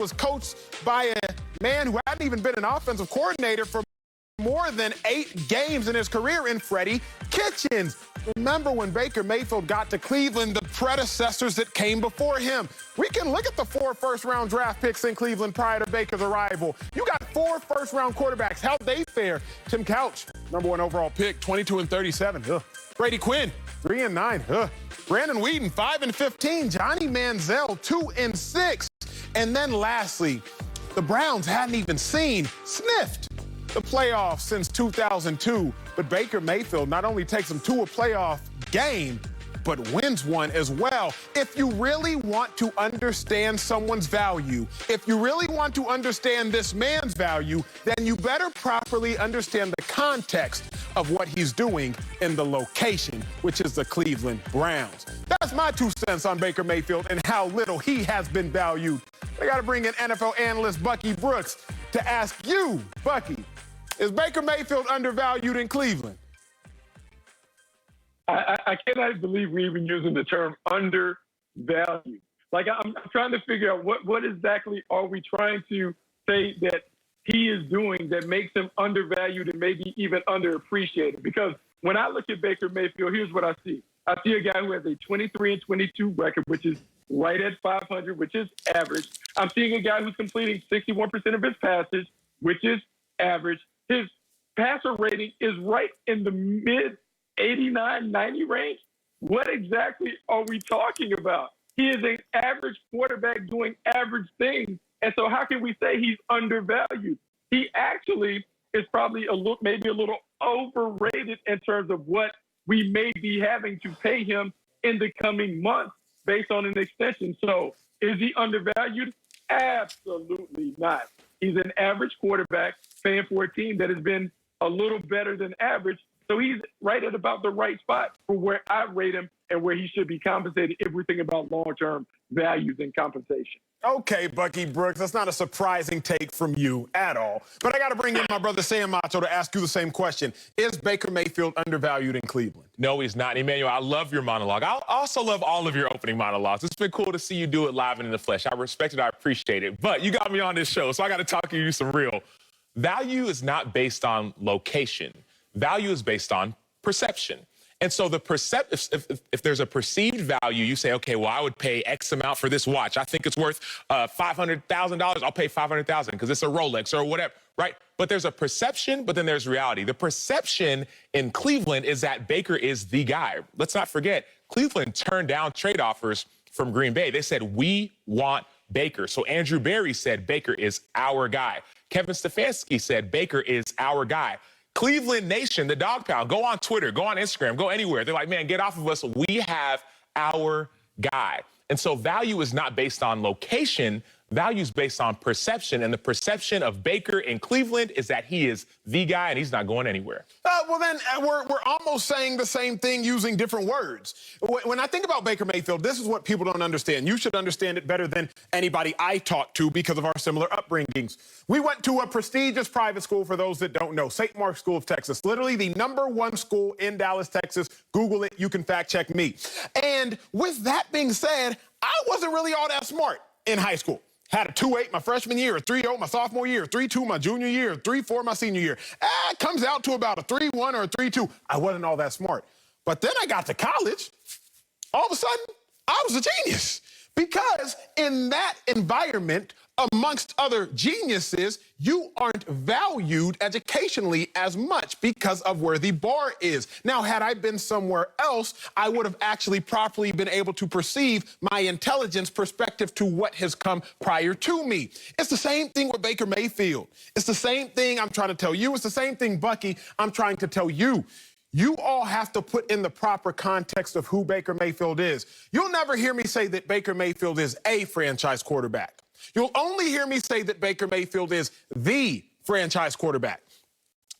was coached by a man who hadn't even been an offensive coordinator for more than 8 games in his career in Freddie Kitchens. Remember when Baker Mayfield got to Cleveland, the predecessors that came before him. We can look at the 4 first-round draft picks in Cleveland prior to Baker's arrival. You got 4 first-round quarterbacks. How'd they fare? Tim Couch, #1 overall pick, 22-37. Ugh. Brady Quinn, 3-9. Ugh. Brandon Whedon, 5-15. Johnny Manziel, 2-6. And then lastly, the Browns hadn't even sniffed the playoffs since 2002. But Baker Mayfield not only takes them to a playoff game, but wins one as well. If you really want to understand someone's value, if you really want to understand this man's value, then you better properly understand the context of what he's doing in the location, which is the Cleveland Browns. That's my 2 cents on Baker Mayfield and how little he has been valued. I got to bring in NFL analyst Bucky Brooks to ask you, Bucky, is Baker Mayfield undervalued in Cleveland? I cannot believe we're even using the term undervalued. Like, I'm trying to figure out what exactly are we trying to say that he is doing that makes him undervalued and maybe even underappreciated. Because when I look at Baker Mayfield, here's what I see. I see a guy who has a 23-22 record, which is right at 500, which is average. I'm seeing a guy who's completing 61% of his passes, which is average. His passer rating is right in the mid 89, 90 range. What exactly are we talking about? He is an average quarterback doing average things. And so how can we say he's undervalued? He actually is probably maybe a little overrated in terms of what we may be having to pay him in the coming months based on an extension. So is he undervalued? Absolutely not. He's an average quarterback paying for a team that has been a little better than average. So he's right at about the right spot for where I rate him and where he should be compensated if we're thinking about long-term values and compensation. Okay, Bucky Brooks, that's not a surprising take from you at all. But I got to bring in my brother Sam Acho to ask you the same question. Is Baker Mayfield undervalued in Cleveland? No, he's not. Emmanuel, I love your monologue. I also love all of your opening monologues. It's been cool to see you do it live and in the flesh. I respect it. I appreciate it. But you got me on this show, so I got to talk to you some real. Value is not based on location. Value is based on perception. And so if there's a perceived value, you say, okay, well, I would pay X amount for this watch. I think it's worth $500,000. I'll pay $500,000 because it's a Rolex or whatever, right? But there's a perception, but then there's reality. The perception in Cleveland is that Baker is the guy. Let's not forget, Cleveland turned down trade offers from Green Bay. They said, we want Baker. So Andrew Berry said, Baker is our guy. Kevin Stefanski said, Baker is our guy. Cleveland Nation, the dog pound, go on Twitter, go on Instagram, go anywhere. They're like, man, get off of us. We have our guy. And so value is not based on location. Value is based on perception. And the perception of Baker in Cleveland is that he is the guy and he's not going anywhere. Well, then we're almost saying the same thing using different words. When I think about Baker Mayfield, this is what people don't understand. You should understand it better than anybody I talk to because of our similar upbringings. We went to a prestigious private school, for those that don't know, St. Mark's School of Texas, literally the #1 school in Dallas, Texas. Google it. You can fact check me. And with that being said, I wasn't really all that smart in high school. Had a 2.8 my freshman year, a 3.0 my sophomore year, a 3.2 my junior year, a 3.4 my senior year. It comes out to about a 3.1 or a 3.2. I wasn't all that smart. But then I got to college. All of a sudden, I was a genius. Because in that environment, amongst other geniuses, you aren't valued educationally as much because of where the bar is. Now, had I been somewhere else, I would have actually properly been able to perceive my intelligence perspective to what has come prior to me. It's the same thing with Baker Mayfield. It's the same thing I'm trying to tell you. It's the same thing, Bucky, I'm trying to tell you. You all have to put in the proper context of who Baker Mayfield is. You'll never hear me say that Baker Mayfield is a franchise quarterback. You'll only hear me say that Baker Mayfield is the franchise quarterback.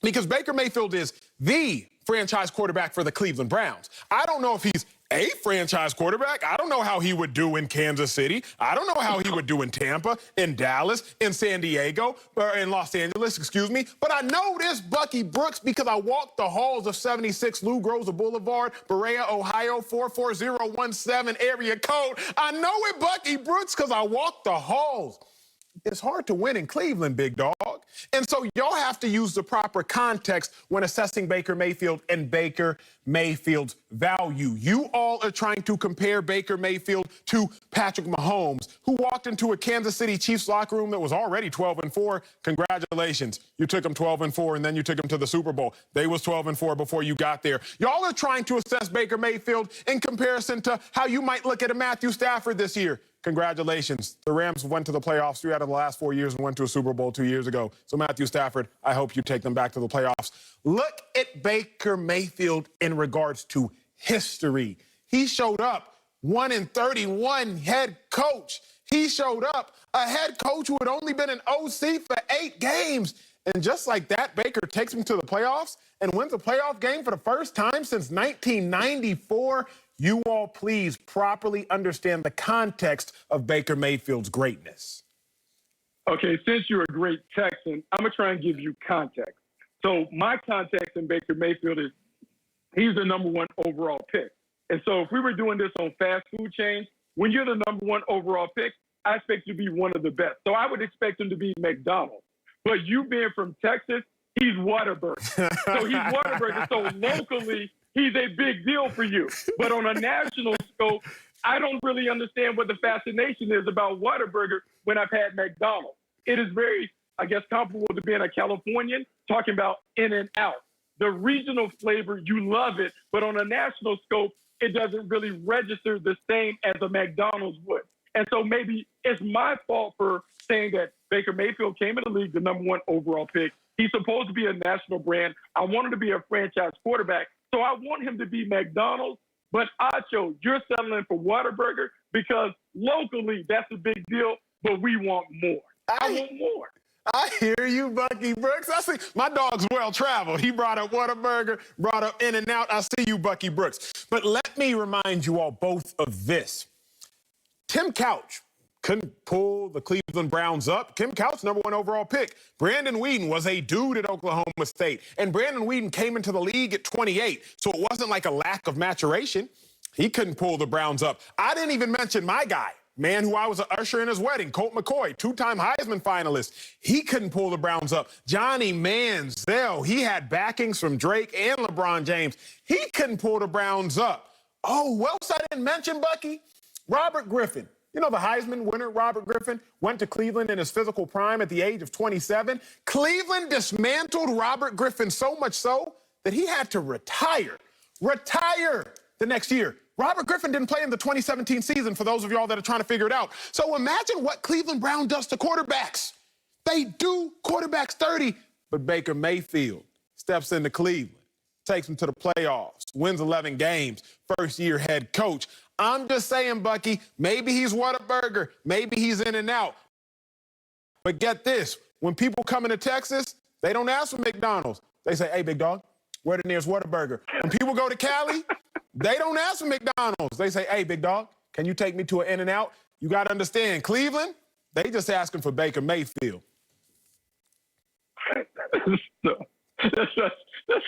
Because Baker Mayfield is the franchise quarterback for the Cleveland Browns. I don't know if he's a franchise quarterback. I don't know how he would do in Kansas City. I don't know how he would do in Tampa, in Dallas, in San Diego, or in Los Angeles, excuse me. But I know this Bucky Brooks because I walked the halls of 76 Lou Groza Boulevard, Berea, Ohio, 44017 area code. I know it, Bucky Brooks, because I walked the halls. It's hard to win in Cleveland, big dog. And so y'all have to use the proper context when assessing Baker Mayfield and Baker Mayfield's value. You all are trying to compare Baker Mayfield to Patrick Mahomes, who walked into a Kansas City Chiefs locker room that was already 12-4. Congratulations. You took them 12-4, and then you took them to the Super Bowl. They was 12-4 before you got there. Y'all are trying to assess Baker Mayfield in comparison to how you might look at a Matthew Stafford this year. Congratulations. The Rams went to the playoffs 3 out of the last 4 years and went to a Super Bowl 2 years ago. So Matthew Stafford, I hope you take them back to the playoffs. Look at Baker Mayfield in regards to history. He showed up 1-31 head coach. He showed up a head coach who had only been an OC for 8 games. And just like that, Baker takes him to the playoffs and wins a playoff game for the first time since 1994. You all please properly understand the context of Baker Mayfield's greatness. Okay, since you're a great Texan, I'm going to try and give you context. So my context in Baker Mayfield is he's the #1 overall pick. And so if we were doing this on fast food chains, when you're the #1 overall pick, I expect you to be one of the best. So I would expect him to be McDonald's. But you being from Texas, he's Whataburger. So he's Whataburger. So locally, he's a big deal for you. But on a national scope, I don't really understand what the fascination is about Whataburger when I've had McDonald's. It is very, I guess, comparable to being a Californian talking about In-N-Out. The regional flavor, you love it, but on a national scope, it doesn't really register the same as a McDonald's would. And so maybe it's my fault for saying that Baker Mayfield came in the league the #1 overall pick. He's supposed to be a national brand. I want him to be a franchise quarterback. So I want him to be McDonald's. But Acho, you're settling for Whataburger because locally that's a big deal, but we want more. I want more. I hear you, Bucky Brooks. I see my dog's well-traveled. He brought up Whataburger, brought up In-N-Out. I see you, Bucky Brooks. But let me remind you all both of this. Tim Couch couldn't pull the Cleveland Browns up. Tim Couch, #1 overall pick. Brandon Weeden was a dude at Oklahoma State. And Brandon Weeden came into the league at 28. So it wasn't like a lack of maturation. He couldn't pull the Browns up. I didn't even mention my guy, man who I was an usher in his wedding, Colt McCoy, 2-time Heisman finalist. He couldn't pull the Browns up. Johnny Manziel, he had backings from Drake and LeBron James. He couldn't pull the Browns up. Oh, who else I didn't mention, Bucky? Robert Griffin. You know, the Heisman winner, Robert Griffin, went to Cleveland in his physical prime at the age of 27. Cleveland dismantled Robert Griffin so much so that he had to retire the next year. Robert Griffin didn't play in the 2017 season, for those of y'all that are trying to figure it out. So imagine what Cleveland Brown does to quarterbacks. They do quarterbacks dirty, but Baker Mayfield steps into Cleveland, takes them to the playoffs, wins 11 games, first-year head coach. I'm just saying, Bucky, maybe he's Whataburger, maybe he's In-N-Out. But get this, when people come into Texas, they don't ask for McDonald's. They say, hey, big dog, where the nearest Whataburger? When people go to Cali, they don't ask for McDonald's. They say, hey, big dog, can you take me to an In-N-Out? You got to understand, Cleveland, they just asking for Baker Mayfield. That's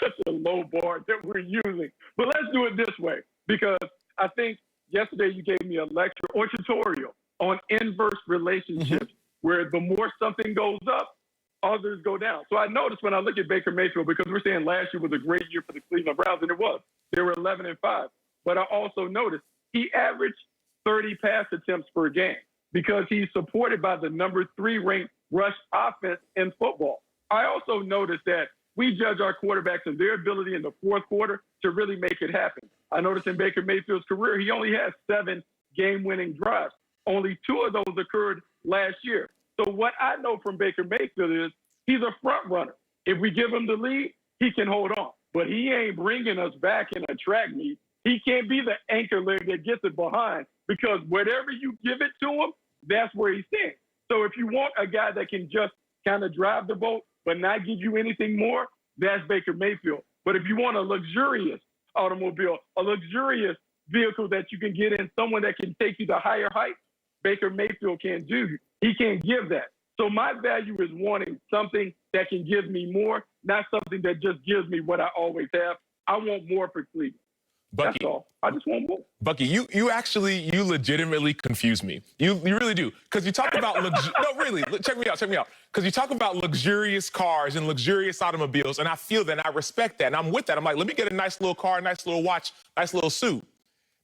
such a low bar that we're using. But let's do it this way, because I think yesterday you gave me a lecture or tutorial on inverse relationships, where the more something goes up, others go down. So I noticed when I look at Baker Mayfield, because we're saying last year was a great year for the Cleveland Browns, and it was. They were 11-5. But I also noticed he averaged 30 pass attempts per game because he's supported by the #3 ranked rush offense in football. I also noticed that we judge our quarterbacks and their ability in the fourth quarter to really make it happen. I noticed in Baker Mayfield's career, he only has 7 game-winning drives. Only 2 of those occurred last year. So what I know from Baker Mayfield is he's a front runner. If we give him the lead, he can hold on. But he ain't bringing us back in a track meet. He can't be the anchor leg that gets it behind, because whatever you give it to him, that's where he stands. So if you want a guy that can just kind of drive the boat but not give you anything more, that's Baker Mayfield. But if you want a luxurious automobile, a luxurious vehicle that you can get in, someone that can take you to higher heights, Baker Mayfield can't do. He can't give that. So my value is wanting something that can give me more, not something that just gives me what I always have. I want more for Cleveland. Bucky, That's all. I just want more. Bucky, you legitimately confuse me. You really do. Because you talk about, no, really, check me out. Because you talk about luxurious cars and luxurious automobiles, and I feel that, and I respect that, and I'm with that. I'm like, let me get a nice little car, nice little watch, nice little suit.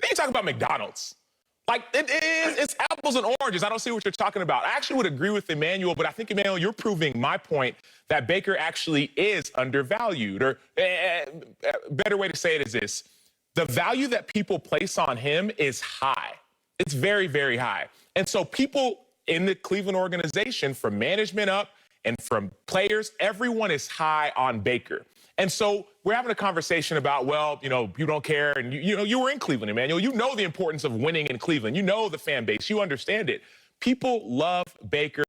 Then you talk about McDonald's. Like, it's apples and oranges. I don't see what you're talking about. I actually would agree with Emmanuel, but I think, Emmanuel, you're proving my point that Baker actually is undervalued. Or a better way to say it is this. The value that people place on him is high. It's very, very high. And so people in the Cleveland organization, from management up and from players, everyone is high on Baker. And so we're having a conversation about, well, you don't care. And, you were in Cleveland, Emmanuel. You know the importance of winning in Cleveland. You know the fan base. You understand it. People love Baker.